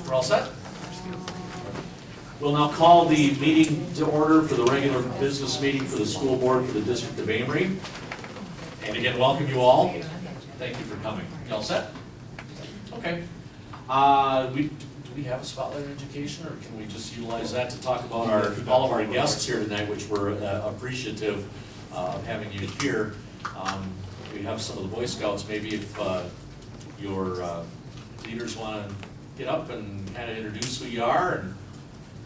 We're all set? We'll now call the meeting to order for the regular business meeting for the school board for the District of Amery. And again, welcome you all. Thank you for coming. You all set? Okay. Do we have a spotlight on education, or can we just utilize that to talk about all of our guests here tonight, which we're appreciative of having you here. We have some of the Boy Scouts. Maybe if your leaders want to get up and kind of introduce who you are, and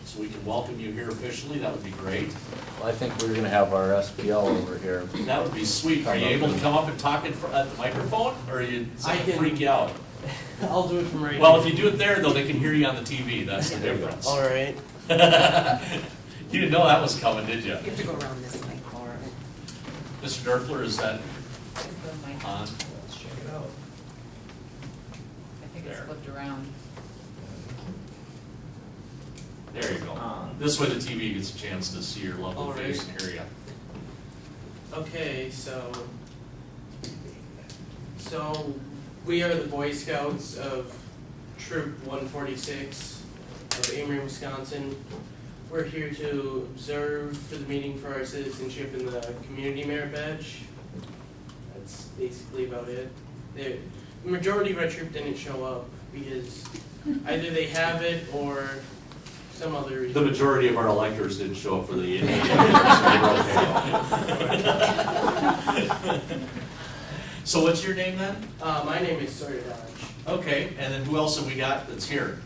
so we can welcome you here officially, that would be great. Well, I think we're going to have our SPL over here. That would be sweet. Are you able to come up and talk at the microphone, or does it freak you out? I'll do it from right Well, here. if you do it there, though, they can hear you on the TV. That's the difference. All right. You didn't know that was coming, did you? You have to go around this way. All right. Mr. Derfler, is that on? Let's check it out. I think it's There. flipped around. There you go. This way the TV gets a chance to see your lovely All face right. and hear you. Okay, so we are the Boy Scouts of Troop 146 of Amery, Wisconsin. We're here to observe for the meeting for our citizenship in the community merit badge. That's basically about it. The majority of our troop didn't show up because either they have it or some other reason. The majority of our electors didn't show up for the So what's your name then? My name is Sawyer Dodge. Okay, and then who else have we got that's here?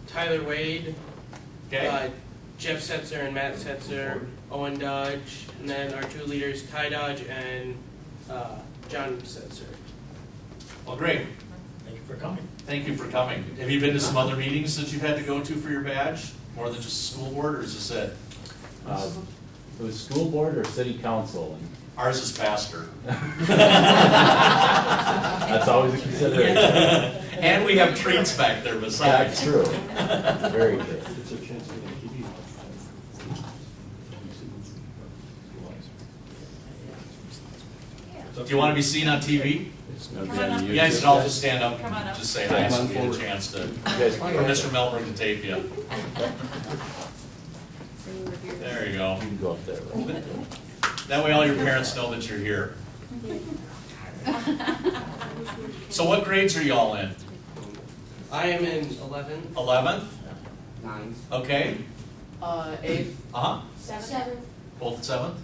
Tyler Wade, Okay. Jeff Setzer and Matt Setzer, Owen Dodge, and then our two leaders, Ty Dodge and John Setzer. Well, great. Thank you for coming. Thank you for coming. Have you been to some other meetings that you've had to go to for your badge? More than just school board, or is this it? It was school board or city council? Ours is faster. That's always a consideration. And we have treats back there besides. That's true. Very true. Do you want to be seen on TV? You guys can all just stand up Come on and up. just say hi so we get a chance to, for Mr. Melmer to tape you. There you go. You can go up there. That way all your parents know that you're here. So what grades are you all in? I am in 11th. 11th? 9th. Okay. 8th. Uh-huh. 7th. Both 7th?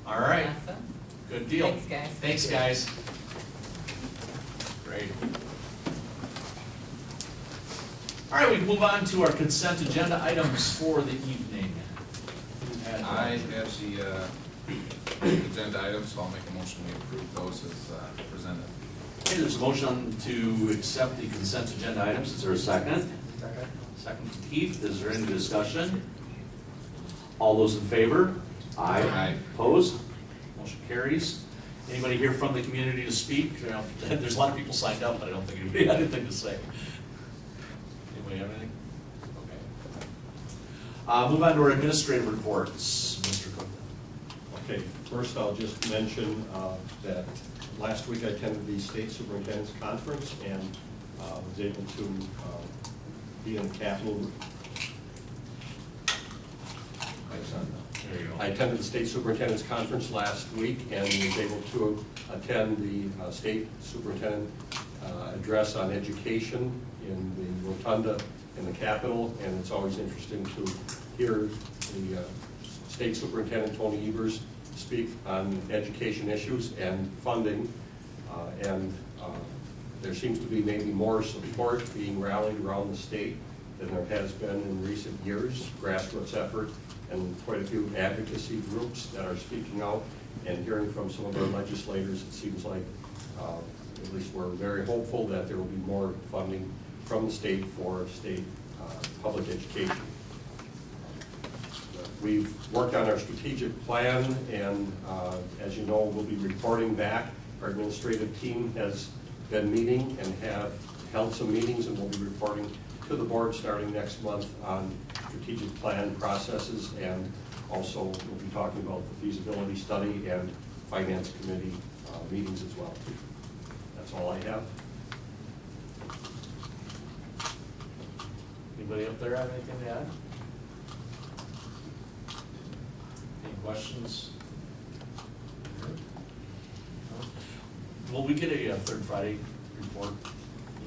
All right. Awesome. Good deal. Thanks, guys. Thanks, guys. Great. All right, we can move on to our consent agenda items for the evening. I have the agenda items, so I'll make a motion to approve those as presented. Okay, there's a motion to accept the consent agenda items. Is there a second? Second from Keith. Is there any discussion? All those in favor? Aye. Aye. Opposed? Motion carries. Anybody here from the community to speak? There's a lot of people signed up, but I don't think anybody had anything to say. Anybody have anything? Okay. Move on to our administrative reports. Mr. Cook. Okay, first I'll just mention that last week I attended the State Superintendent's Conference and was able to be in the Capitol. There you go. I attended the State Superintendent's Conference last week and was able to attend the State Superintendent address on education in the Rotunda in the Capitol, and it's always interesting to hear the State Superintendent Tony Evers speak on education issues and funding, and there seems to be maybe more support being rallied around the state than there has been in recent years, grassroots effort, and quite a few advocacy groups that are speaking out, and hearing from some of our legislators, it seems like, at least we're very hopeful that there will be more funding from the state for state public education. We've worked on our strategic plan, and as you know, we'll be reporting back. Our administrative team has been meeting and have held some meetings, and we'll be reporting to the board starting next month on strategic plan processes, and also we'll be talking about the feasibility study and finance committee meetings as well. That's all I have. Anybody up there have anything to add? Any questions? No? Will we get a third Friday report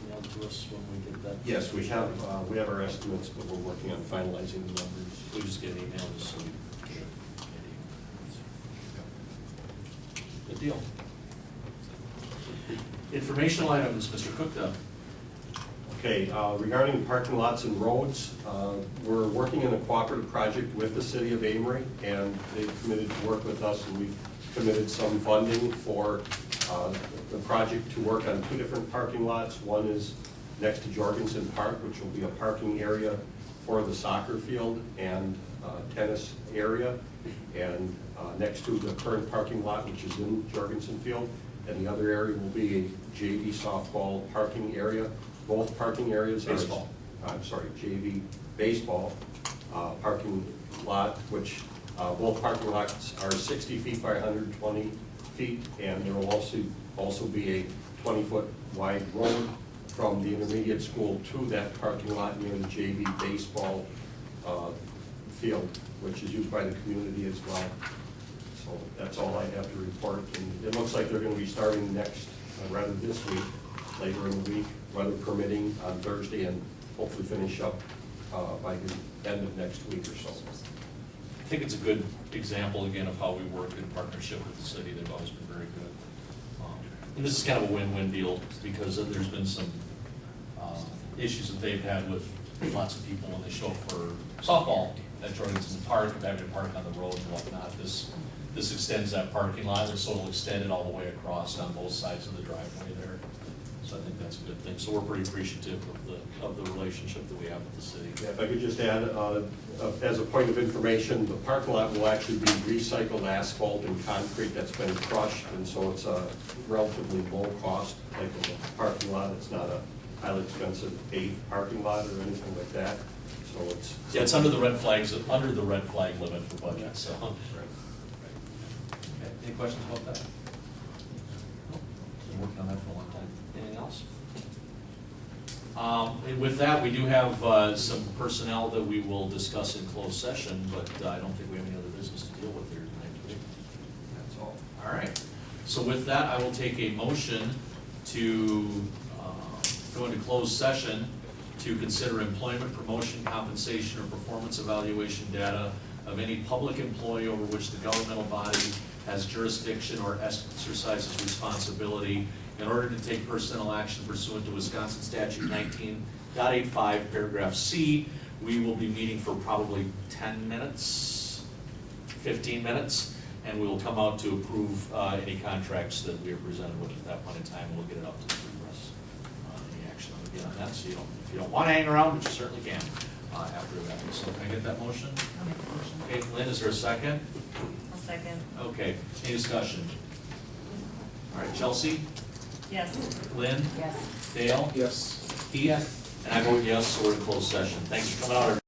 emailed to us when we get that? Yes, we have our estimates, but we're working on finalizing the numbers. We just get an email just so we get it. Good deal. Informational items, Mr. Cookta. Okay, regarding parking lots and roads, we're working in a cooperative project with the city of Amery, and they've committed to work with us, and we've committed some funding for the project to work on 2 different parking lots. One is next to Jorgensen Park, which will be a parking area for the soccer field and tennis area, and next to the current parking lot, which is in Jorgensen Field. And the other area will be a JV softball parking area. Both parking areas are, JV baseball parking lot, which both parking lots are 60 feet by 120 feet, and there will also be a 20-foot wide road from the intermediate school to that parking lot near the JV baseball field, which is used by the community as well. So that's all I have to report. And it looks like they're going to be starting rather this week, later in the week, weather permitting, on Thursday, and hopefully finish up by the end of next week or so. I think it's a good example, again, of how we work in partnership with the city. They've always been very good. And this is kind of a win-win deal, because there's been some issues that they've had with lots of people when they show up for softball at Jorgensen Park, having to park on the road and whatnot. This extends that parking lot, so it'll extend it all the way across on both sides of the driveway there. So I think that's a good thing. So we're pretty appreciative of the relationship that we have with the city. Yeah, if I could just add, as a point of information, the parking lot will actually be recycled asphalt and concrete that's been crushed, and so it's a relatively low-cost type of a parking lot. It's not a highly expensive paved parking lot or anything like that. So it's Yeah, it's under the red flag limit for budget, so. Right. Okay, any questions about that? Nope. Been working on that for a long time. Anything else? And with that, we do have some personnel that we will discuss in closed session, but I don't think we have any other business to deal with here tonight, do we? That's all. All right. So with that, I will take a motion to go into closed session to consider employment, promotion, compensation, or performance evaluation data of any public employee over which the governmental body has jurisdiction or exercises responsibility in order to take personnel action pursuant to Wisconsin Statute 19.85, paragraph C. We will be meeting for probably 10 minutes, 15 minutes, and we will come out to approve any contracts that we are presented with at that point in time. We'll get it up to the press. Any action on get on that, so if you don't want to hang around, but you certainly can after that. So can I get that motion? I'll make the motion. Okay, Lynn, is there a second? I'll second. Okay, any discussion? All right, Chelsea? Yes. Lynn? Yes. Dale? Yes. Keith? And I vote yes, so we're in closed session. Thanks for coming out, everybody.